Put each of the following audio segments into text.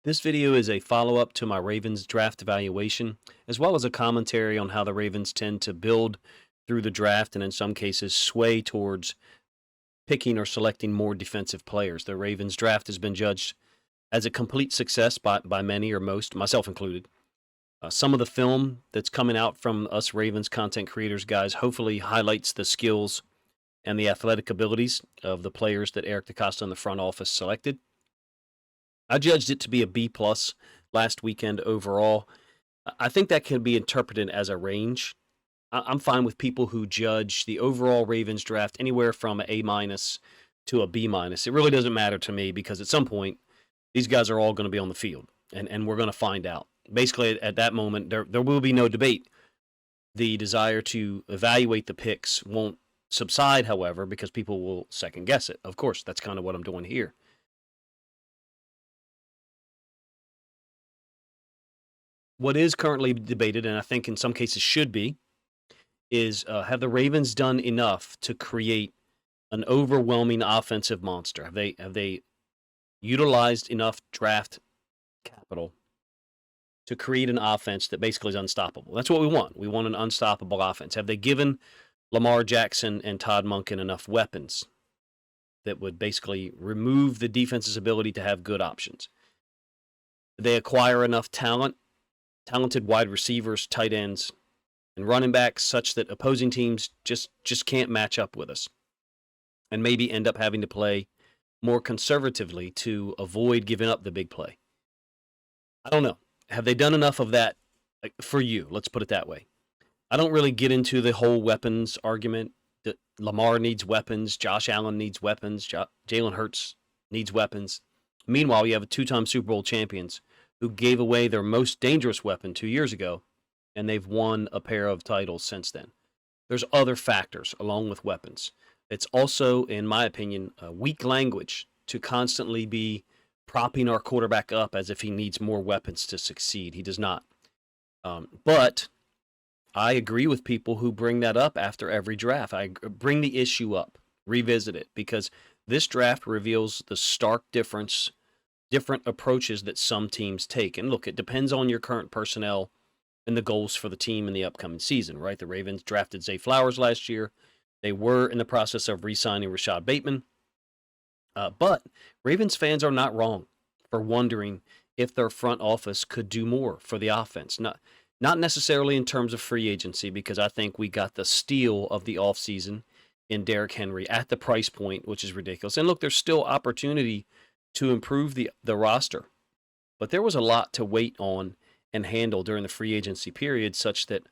This video is a follow-up to my Ravens draft evaluation, as well as a commentary on how the Ravens tend to build through the draft and in some cases sway towards picking or selecting more defensive players. The Ravens draft has been judged as a complete success by many or most, myself included. Some of the film that's coming out from us Ravens content creators, guys, hopefully highlights the skills and the athletic abilities of the players that Eric DeCosta in the front office selected. I judged it to be a B plus last weekend overall. I think that can be interpreted as a range. I'm fine with people who judge the overall Ravens draft anywhere from an A minus to a B minus. It really doesn't matter to me because at some point these guys are all going to be on the field, and we're going to find out. Basically, at that moment, there will be no debate. The desire to evaluate the picks won't subside, however, because people will second guess it. Of course, that's kind of what I'm doing here. What is currently debated, and I think in some cases should be, is have the Ravens done enough to create an overwhelming offensive monster? Have they utilized enough draft capital to create an offense that basically is unstoppable? That's what we want. We want an unstoppable offense. Have they given Lamar Jackson and Todd Monken enough weapons that would basically remove the defense's ability to have good options? Did they acquire enough talented wide receivers, tight ends, and running backs such that opposing teams just can't match up with us and maybe end up having to play more conservatively to avoid giving up the big play? I don't know. Have they done enough of that for you? Let's put it that way. I don't really get into the whole weapons argument that Lamar needs weapons, Josh Allen needs weapons, Jalen Hurts needs weapons. Meanwhile, you have a two-time Super Bowl champions who gave away their most dangerous weapon 2 years ago, and they've won a pair of titles since then. There's other factors along with weapons. It's also, in my opinion, weak language to constantly be propping our quarterback up as if he needs more weapons to succeed. He does not. But I agree with people who bring that up after every draft. I bring the issue up, revisit it, because this draft reveals the stark different approaches that some teams take. And look, it depends on your current personnel and the goals for the team in the upcoming season, right? The Ravens drafted Zay Flowers last year. They were in the process of re-signing Rashad Bateman. But Ravens fans are not wrong for wondering if their front office could do more for the offense. Not necessarily in terms of free agency, because I think we got the steal of the offseason in Derrick Henry at the price point, which is ridiculous. And look, there's still opportunity to improve the roster. But there was a lot to wait on and handle during the free agency period, such that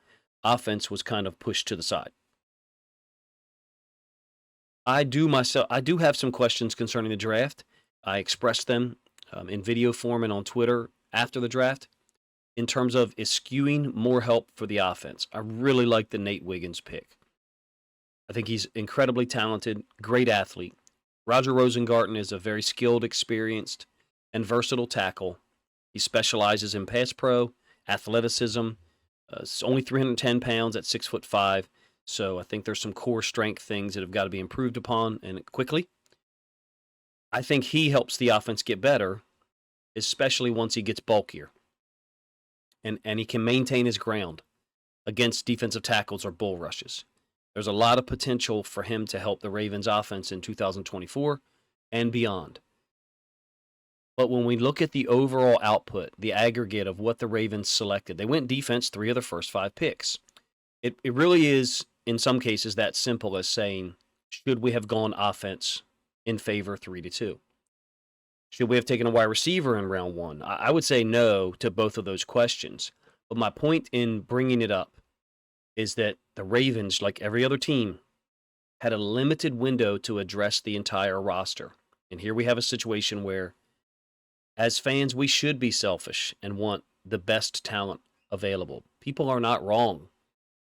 offense was kind of pushed to the side. I do have some questions concerning the draft. I expressed them in video form and on Twitter after the draft in terms of eschewing more help for the offense. I really like the Nate Wiggins pick. I think he's incredibly talented, great athlete. Roger Rosengarten is a very skilled, experienced, and versatile tackle. He specializes in pass pro, athleticism. It's only 310 pounds at 6'5". So I think there's some core strength things that have got to be improved upon, and quickly. I think he helps the offense get better, especially once he gets bulkier. And he can maintain his ground against defensive tackles or bull rushes. There's a lot of potential for him to help the Ravens offense in 2024 and beyond. But when we look at the overall output, the aggregate of what the Ravens selected, they went defense 3 of the first 5 picks. It really is, in some cases, that simple as saying, should we have gone offense in favor 3-2? Should we have taken a wide receiver in round 1? I would say no to both of those questions. But my point in bringing it up is that the Ravens, like every other team, had a limited window to address the entire roster. And here we have a situation where, as fans, we should be selfish and want the best talent available. People are not wrong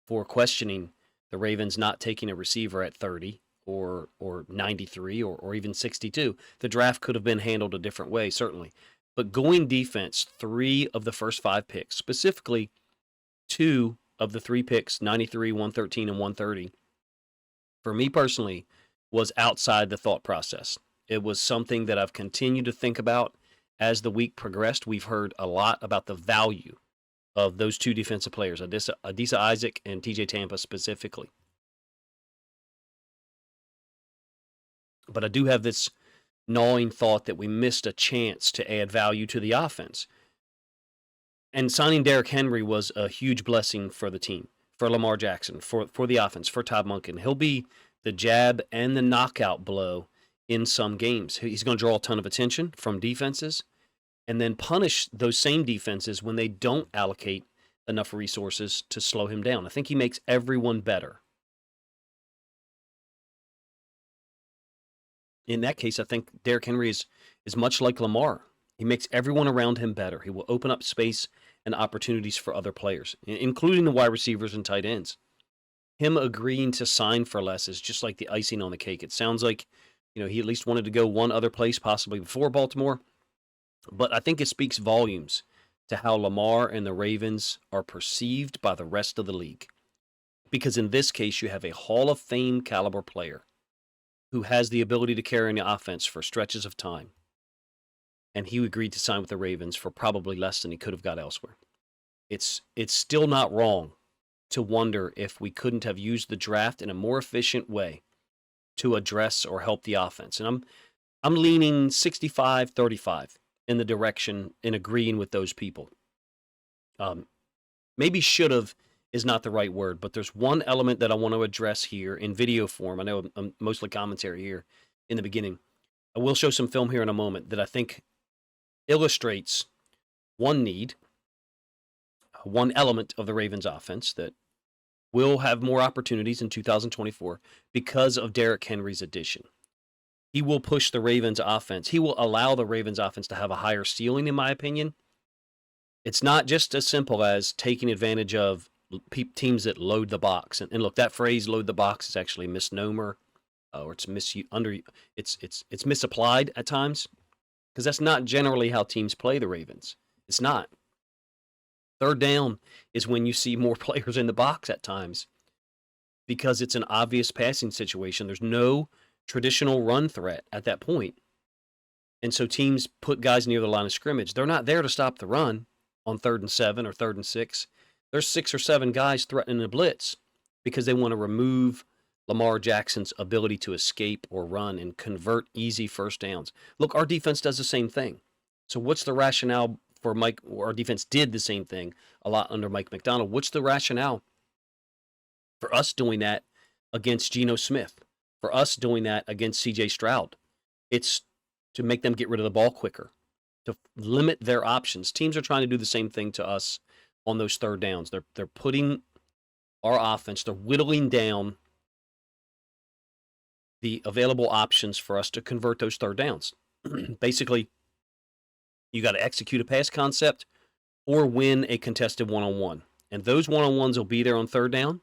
for questioning the Ravens not taking a receiver at 30 or 93 or even 62. The draft could have been handled a different way, certainly. But going defense, 3 of the first 5 picks, specifically 2 of the 3 picks, 93, 113, and 130, for me personally, was outside the thought process. It was something that I've continued to think about as the week progressed, we've heard a lot about the value of those two defensive players, Adisa Isaac and TJ Tampa specifically. But I do have this gnawing thought that we missed a chance to add value to the offense. And signing Derrick Henry was a huge blessing for the team, for Lamar Jackson, for the offense, for Todd Monken. He'll be the jab and the knockout blow in some games. He's going to draw a ton of attention from defenses and then punish those same defenses when they don't allocate enough resources to slow him down. I think he makes everyone better. In that case, I think Derrick Henry is much like Lamar. He makes everyone around him better. He will open up space and opportunities for other players, including the wide receivers and tight ends. Him agreeing to sign for less is just like the icing on the cake. It sounds like, he at least wanted to go one other place, possibly before Baltimore. But I think it speaks volumes to how Lamar and the Ravens are perceived by the rest of the league. Because in this case, you have a Hall of Fame caliber player who has the ability to carry an offense for stretches of time. And he agreed to sign with the Ravens for probably less than he could have got elsewhere. It's still not wrong to wonder if we couldn't have used the draft in a more efficient way to address or help the offense. And I'm leaning 65-35 in the direction in agreeing with those people. Maybe should have is not the right word, but there's one element that I want to address here in video form. I know I'm mostly commentary here in the beginning. I will show some film here in a moment that I think illustrates one need, one element of the Ravens offense that will have more opportunities in 2024 because of Derrick Henry's addition. He will push the Ravens offense. He will allow the Ravens offense to have a higher ceiling, in my opinion. It's not just as simple as taking advantage of teams that load the box. And look, that phrase "load the box" is actually a misnomer, or it's misapplied at times, because that's not generally how teams play the Ravens. It's not. Third down is when you see more players in the box at times because it's an obvious passing situation. There's no traditional run threat at that point. And so teams put guys near the line of scrimmage. They're not there to stop the run on 3rd and 7 or 3rd and 6. There's 6 or 7 guys threatening a blitz because they want to remove Lamar Jackson's ability to escape or run and convert easy first downs. Look, our defense does the same thing. So what's the rationale for Mike? Our defense did the same thing a lot under Mike McDonald. What's the rationale for us doing that against Geno Smith? For us doing that against C.J. Stroud? It's to make them get rid of the ball quicker, to limit their options. Teams are trying to do the same thing to us on those third downs. They're putting our offense, they're whittling down the available options for us to convert those third downs. Basically, you got to execute a pass concept or win a contested one-on-one. And those one-on-ones will be there on third down,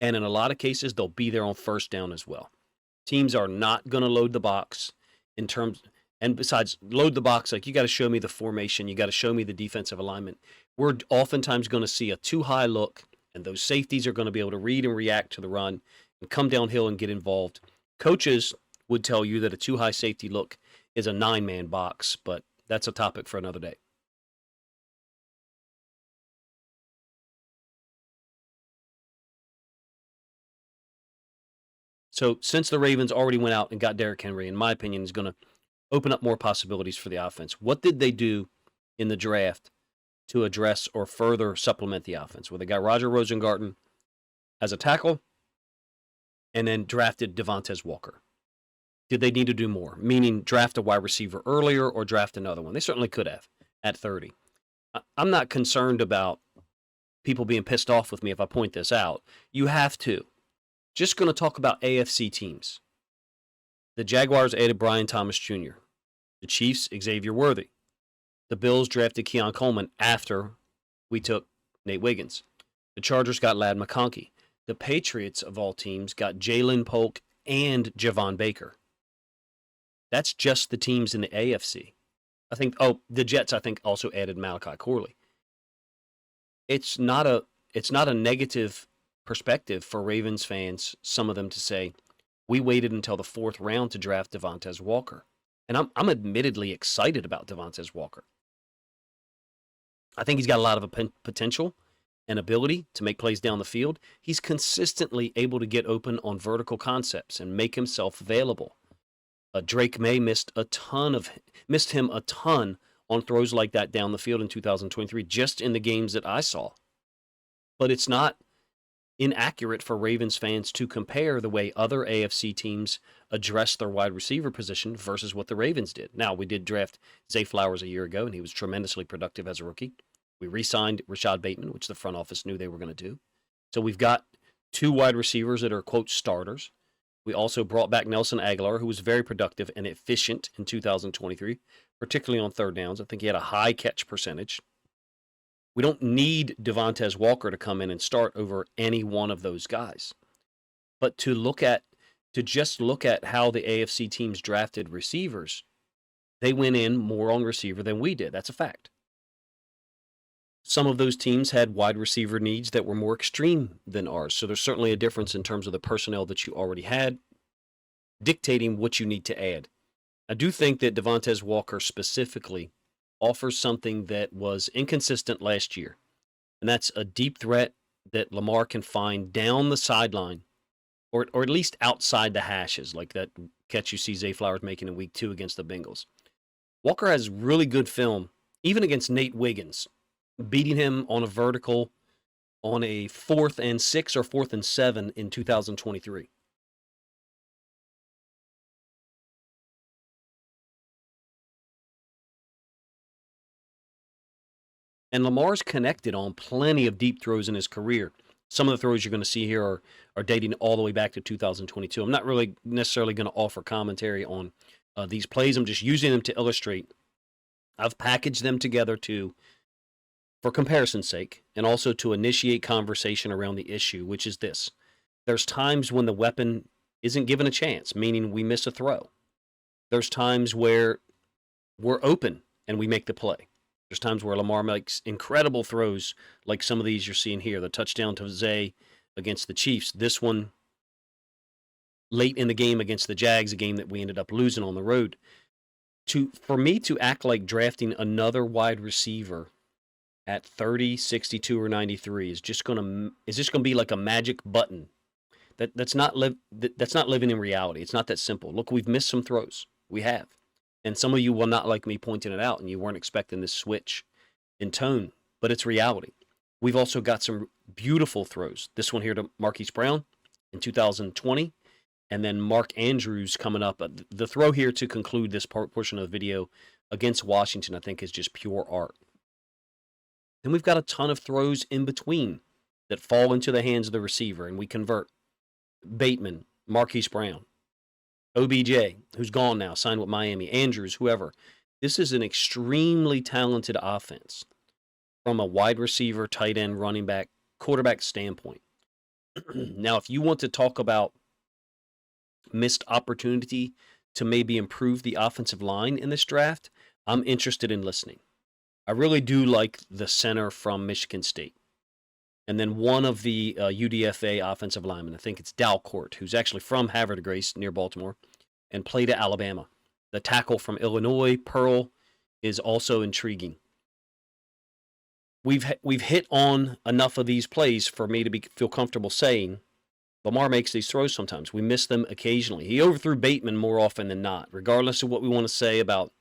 and in a lot of cases, they'll be there on first down as well. Teams are not going to load the box in terms, and besides, load the box, like you got to show me the formation, you got to show me the defensive alignment. We're oftentimes going to see a too high look, and those safeties are going to be able to read and react to the run and come downhill and get involved. Coaches would tell you that a too high safety look is a 9-man box, but that's a topic for another day. So since the Ravens already went out and got Derrick Henry, in my opinion, is going to open up more possibilities for the offense. What did they do in the draft to address or further supplement the offense? Well, they got Roger Rosengarten as a tackle and then drafted Devontae Walker. Did they need to do more? Meaning draft a wide receiver earlier or draft another one? They certainly could have at 30. I'm not concerned about people being pissed off with me if I point this out. You have to. Just going to talk about AFC teams. The Jaguars added Brian Thomas Jr. The Chiefs, Xavier Worthy. The Bills drafted Keon Coleman after we took Nate Wiggins. The Chargers got Ladd McConkey. The Patriots, of all teams, got Jalen Polk and Javon Baker. That's just the teams in the AFC. The Jets, I think, also added Malachi Corley. It's not a negative perspective for Ravens fans, some of them, to say, we waited until the 4th round to draft Devontae Walker. And I'm admittedly excited about Devontae Walker. I think he's got a lot of potential and ability to make plays down the field. He's consistently able to get open on vertical concepts and make himself available. Drake May missed him a ton on throws like that down the field in 2023, just in the games that I saw. But it's not inaccurate for Ravens fans to compare the way other AFC teams address their wide receiver position versus what the Ravens did. Now, we did draft Zay Flowers a year ago, and he was tremendously productive as a rookie. We re-signed Rashad Bateman, which the front office knew they were going to do. So we've got 2 wide receivers that are, quote, starters. We also brought back Nelson Aguilar, who was very productive and efficient in 2023, particularly on third downs. I think he had a high catch percentage. We don't need Devontae Walker to come in and start over any one of those guys. But to just look at how the AFC teams drafted receivers, they went in more on receiver than we did. That's a fact. Some of those teams had wide receiver needs that were more extreme than ours. So there's certainly a difference in terms of the personnel that you already had, dictating what you need to add. I do think that Devontae Walker specifically offers something that was inconsistent last year, and that's a deep threat that Lamar can find down the sideline, or at least outside the hashes, like that catch you see Zay Flowers making in week 2 against the Bengals. Walker has really good film, even against Nate Wiggins, beating him on a vertical on a 4th and 6 or 4th and 7 in 2023. And Lamar's connected on plenty of deep throws in his career. Some of the throws you're going to see here are dating all the way back to 2022. I'm not really necessarily going to offer commentary on these plays. I'm just using them to illustrate. I've packaged them together for comparison's sake, and also to initiate conversation around the issue, which is this. There's times when the weapon isn't given a chance, meaning we miss a throw. There's times where we're open and we make the play. There's times where Lamar makes incredible throws, like some of these you're seeing here. The touchdown to Zay against the Chiefs. This one late in the game against the Jags, a game that we ended up losing on the road. For me to act like drafting another wide receiver at 30, 62, or 93 is just going to be like a magic button. That's not living in reality. It's not that simple. Look, we've missed some throws. We have. And some of you will not like me pointing it out, and you weren't expecting this switch in tone, but it's reality. We've also got some beautiful throws. This one here to Marquise Brown in 2020, and then Mark Andrews coming up. The throw here to conclude this portion of the video against Washington, I think, is just pure art. Then we've got a ton of throws in between that fall into the hands of the receiver, and we convert. Bateman, Marquise Brown, OBJ, who's gone now, signed with Miami, Andrews, whoever. This is an extremely talented offense from a wide receiver, tight end, running back, quarterback standpoint. Now, if you want to talk about missed opportunity to maybe improve the offensive line in this draft, I'm interested in listening. I really do like the center from Michigan State. And then one of the UDFA offensive linemen, I think it's Dalcourt, who's actually from Havre de Grace near Baltimore and played at Alabama. The tackle from Illinois, Pearl, is also intriguing. We've hit on enough of these plays for me to feel comfortable saying Lamar makes these throws sometimes. We miss them occasionally. He overthrew Bateman more often than not. Regardless of what we want to say about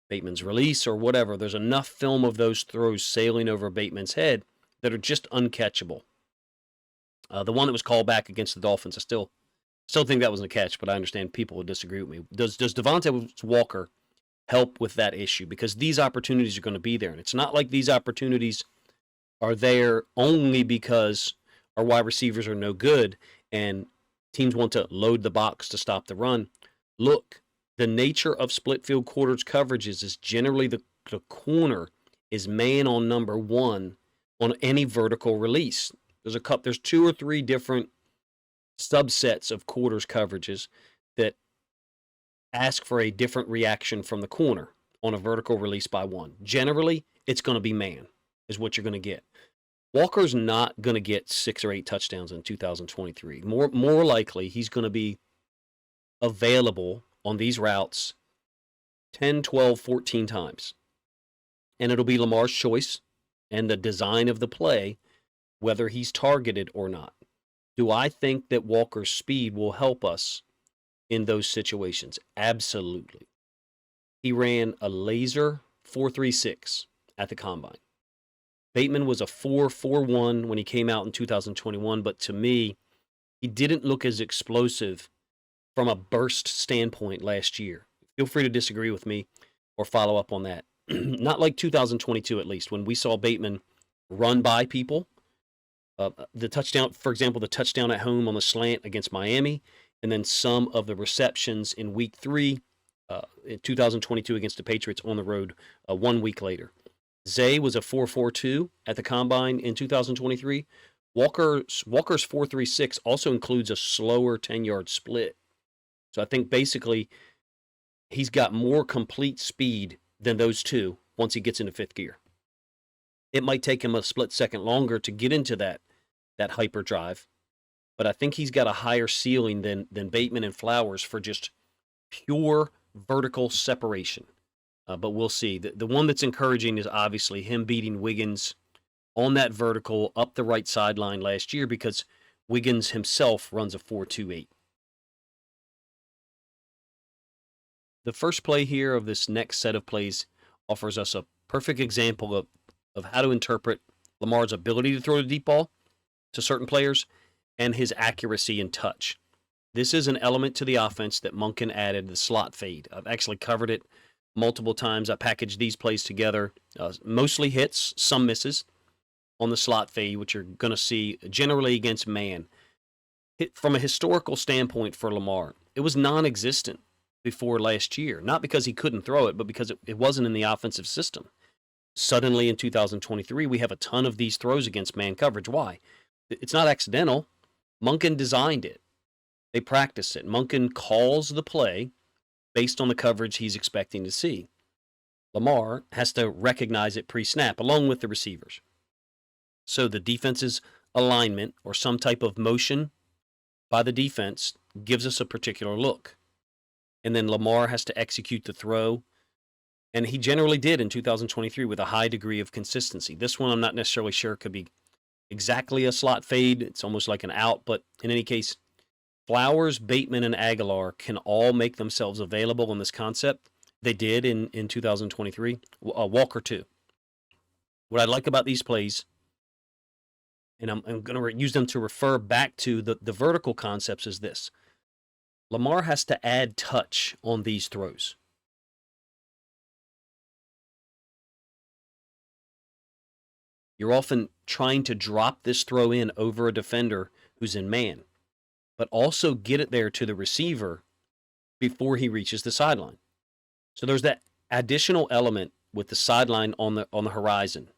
Bateman's release or whatever, there's enough film of those throws sailing over Bateman's head that are just uncatchable. The one that was called back against the Dolphins, I still think that wasn't a catch, but I understand people would disagree with me. Does Devontae Walker help with that issue? Because these opportunities are going to be there, and it's not like these opportunities are there only because our wide receivers are no good and teams want to load the box to stop the run. Look, the nature of split field quarters coverages is generally the corner is man on number one on any vertical release. There's 2 or 3 different subsets of quarters coverages that ask for a different reaction from the corner on a vertical release by one. Generally, it's going to be man is what you're going to get. Walker's not going to get 6 or 8 touchdowns in 2023. More likely, he's going to be available on these routes 10, 12, 14 times. And it'll be Lamar's choice and the design of the play whether he's targeted or not. Do I think that Walker's speed will help us in those situations? Absolutely. He ran a laser 4.36 at the combine. Bateman was a 4.41 when he came out in 2021, but to me, he didn't look as explosive from a burst standpoint last year. Feel free to disagree with me or follow up on that. Not like 2022, at least, when we saw Bateman run by people. The touchdown, for example, the touchdown at home on the slant against Miami, and then some of the receptions in week 3 in 2022 against the Patriots on the road 1 week later. Zay was a 4.42 at the combine in 2023. Walker's 4.36 also includes a slower 10-yard split. So I think basically he's got more complete speed than those two once he gets into fifth gear. It might take him a split second longer to get into that hyperdrive, but I think he's got a higher ceiling than Bateman and Flowers for just pure vertical separation. But we'll see. The one that's encouraging is obviously him beating Wiggins on that vertical up the right sideline last year, because Wiggins himself runs a 4.28. The first play here of this next set of plays offers us a perfect example of how to interpret Lamar's ability to throw the deep ball to certain players and his accuracy and touch. This is an element to the offense that Monken added, the slot fade. I've actually covered it multiple times. I packaged these plays together, mostly hits, some misses on the slot fade, which you're going to see generally against man. From a historical standpoint for Lamar, it was non-existent before last year, not because he couldn't throw it, but because it wasn't in the offensive system. Suddenly in 2023, we have a ton of these throws against man coverage. Why? It's not accidental. Monken designed it. They practice it. Monken calls the play based on the coverage he's expecting to see. Lamar has to recognize it pre-snap along with the receivers. So the defense's alignment or some type of motion by the defense gives us a particular look. And then Lamar has to execute the throw. And he generally did in 2023 with a high degree of consistency. This one I'm not necessarily sure could be exactly a slot fade. It's almost like an out. But in any case, Flowers, Bateman, and Aguilar can all make themselves available in this concept. They did in 2023. Walker too. What I like about these plays, and I'm going to use them to refer back to the vertical concepts, is this. Lamar has to add touch on these throws. You're often trying to drop this throw in over a defender who's in man, but also get it there to the receiver before he reaches the sideline. So there's that additional element with the sideline on the horizon.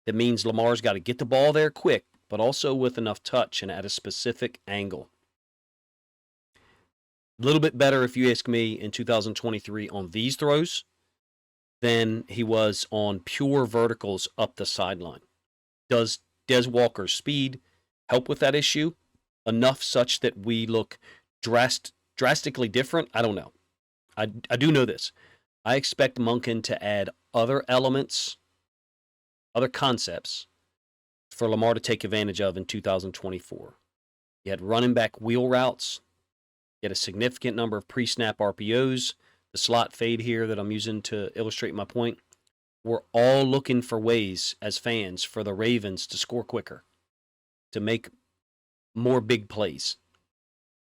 That means Lamar's got to get the ball there quick, but also with enough touch and at a specific angle. A little bit better, if you ask me, in 2023 on these throws than he was on pure verticals up the sideline. Does Des Walker's speed help with that issue enough such that we look drastically different? I don't know. I do know this. I expect Monken to add other elements, other concepts for Lamar to take advantage of in 2024. You had running back wheel routes. You had a significant number of pre-snap RPOs. The slot fade here that I'm using to illustrate my point. We're all looking for ways as fans for the Ravens to score quicker, to make more big plays.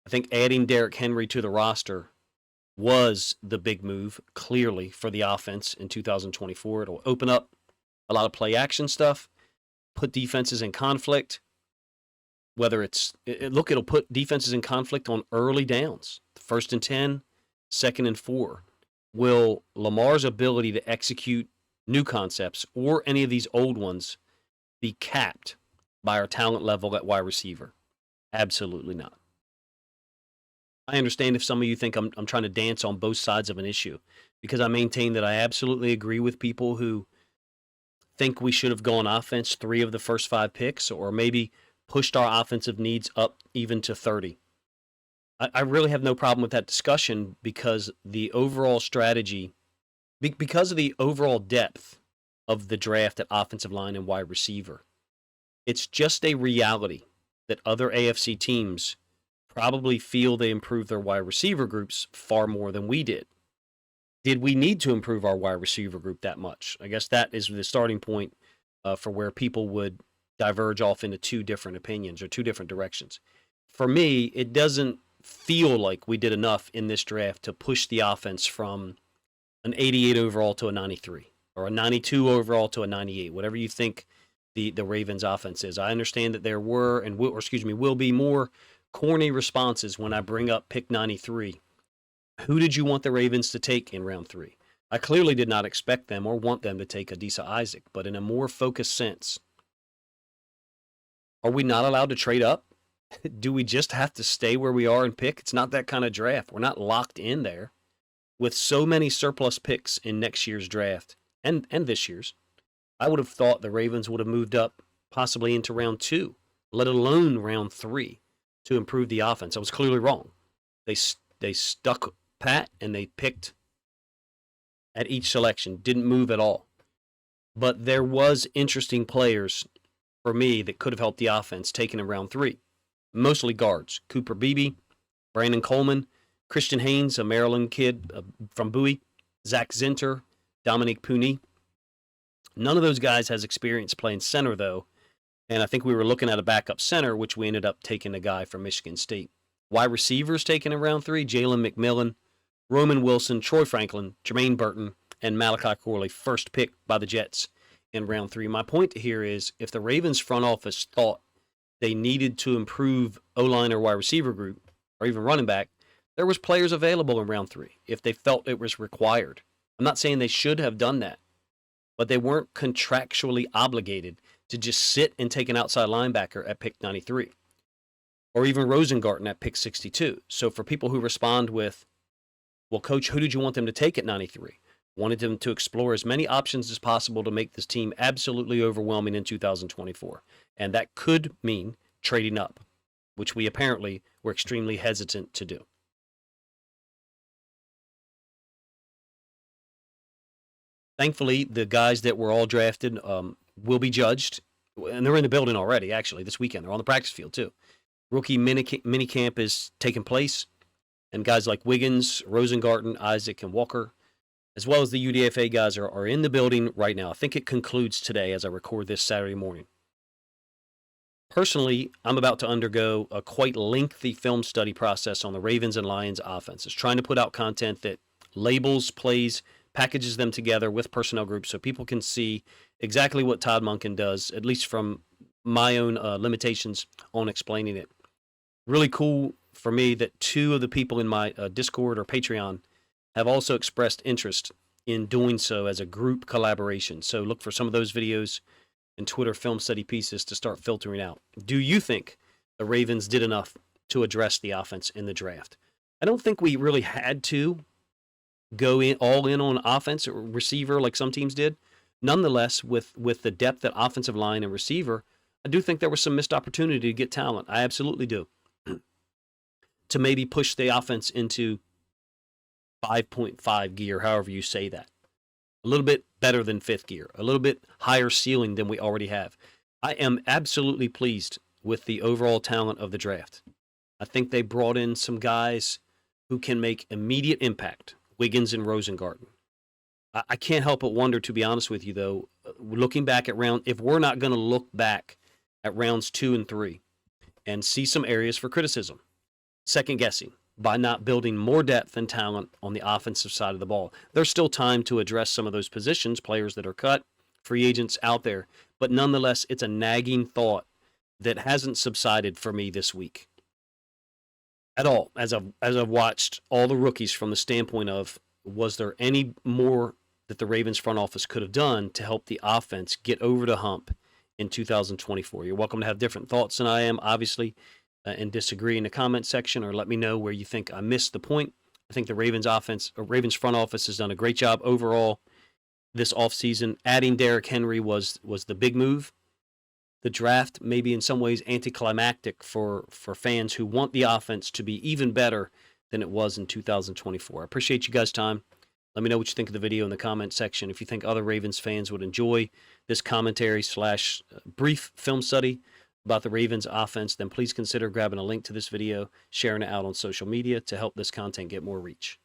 I think adding Derrick Henry to the roster was the big move, clearly, for the offense in 2024. It'll open up a lot of play action stuff, put defenses in conflict. Whether it'll put defenses in conflict on early downs, 1st and 10, 2nd and 4. Will Lamar's ability to execute new concepts or any of these old ones be capped by our talent level at wide receiver? Absolutely not. I understand if some of you think I'm trying to dance on both sides of an issue, because I maintain that I absolutely agree with people who think we should have gone offense 3 of the first 5 picks, or maybe pushed our offensive needs up even to 30. I really have no problem with that discussion, because the overall strategy because of the overall depth of the draft at offensive line and wide receiver. It's just a reality that other AFC teams probably feel they improved their wide receiver groups far more than we did. Did we need to improve our wide receiver group that much? I guess that is the starting point for where people would diverge off into two different opinions or two different directions. For me, it doesn't feel like we did enough in this draft to push the offense from an 88 overall to a 93 or a 92 overall to a 98, whatever you think the Ravens offense is. I understand that there were and will be more corny responses when I bring up pick 93. Who did you want the Ravens to take in round 3? I clearly did not expect them or want them to take Adisa Isaac, but in a more focused sense, are we not allowed to trade up? Do we just have to stay where we are and pick? It's not that kind of draft. We're not locked in there. With so many surplus picks in next year's draft and this year's, I would have thought the Ravens would have moved up possibly into round 2, let alone round 3, to improve the offense. I was clearly wrong. They stuck pat and they picked at each selection, didn't move at all. But there was interesting players for me that could have helped the offense taken in round 3. Mostly guards. Cooper Beebe, Brandon Coleman, Christian Haynes, a Maryland kid from Bowie, Zach Zinter, Dominique Pooney. None of those guys has experience playing center, though, and I think we were looking at a backup center, which we ended up taking a guy from Michigan State. Wide receivers taken in round 3, Jalen McMillan, Roman Wilson, Troy Franklin, Jermaine Burton, and Malachi Corley, first pick by the Jets in round 3. My point here is if the Ravens front office thought they needed to improve O-line or wide receiver group, or even running back, there was players available in round 3 if they felt it was required. I'm not saying they should have done that, but they weren't contractually obligated to just sit and take an outside linebacker at pick 93, or even Rosengarten at pick 62. So for people who respond with, well, Coach, who did you want them to take at 93? Wanted them to explore as many options as possible to make this team absolutely overwhelming in 2024. And that could mean trading up, which we apparently were extremely hesitant to do. Thankfully, the guys that were all drafted will be judged, and they're in the building already, actually, this weekend. They're on the practice field, too. Rookie minicamp is taking place, and guys like Wiggins, Rosengarten, Isaac, and Walker, as well as the UDFA guys, are in the building right now. I think it concludes today as I record this Saturday morning. Personally, I'm about to undergo a quite lengthy film study process on the Ravens and Lions offenses, trying to put out content that labels plays, packages them together with personnel groups so people can see exactly what Todd Monken does, at least from my own limitations on explaining it. Really cool for me that 2 of the people in my Discord or Patreon have also expressed interest in doing so as a group collaboration. So look for some of those videos and Twitter film study pieces to start filtering out. Do you think the Ravens did enough to address the offense in the draft? I don't think we really had to go all in on offense or receiver like some teams did. Nonetheless, with the depth at offensive line and receiver, I do think there was some missed opportunity to get talent. I absolutely do. To maybe push the offense into 5.5 gear, however you say that. A little bit better than 5th gear, a little bit higher ceiling than we already have. I am absolutely pleased with the overall talent of the draft. I think they brought in some guys who can make immediate impact, Wiggins and Rosengarten. I can't help but wonder, to be honest with you, though, looking back at if we're not going to look back at rounds 2 and 3 and see some areas for criticism, second guessing, by not building more depth and talent on the offensive side of the ball. There's still time to address some of those positions, players that are cut, free agents out there, but nonetheless, it's a nagging thought that hasn't subsided for me this week at all. As I've watched all the rookies from the standpoint of, was there any more that the Ravens front office could have done to help the offense get over the hump in 2024? You're welcome to have different thoughts than I am, obviously, and disagree in the comment section, or let me know where you think I missed the point. I think the Ravens front office has done a great job overall this offseason. Adding Derrick Henry was the big move. The draft may be in some ways anticlimactic for fans who want the offense to be even better than it was in 2024. I appreciate you guys' time. Let me know what you think of the video in the comment section. If you think other Ravens fans would enjoy this commentary slash brief film study about the Ravens offense, then please consider grabbing a link to this video, sharing it out on social media to help this content get more reach.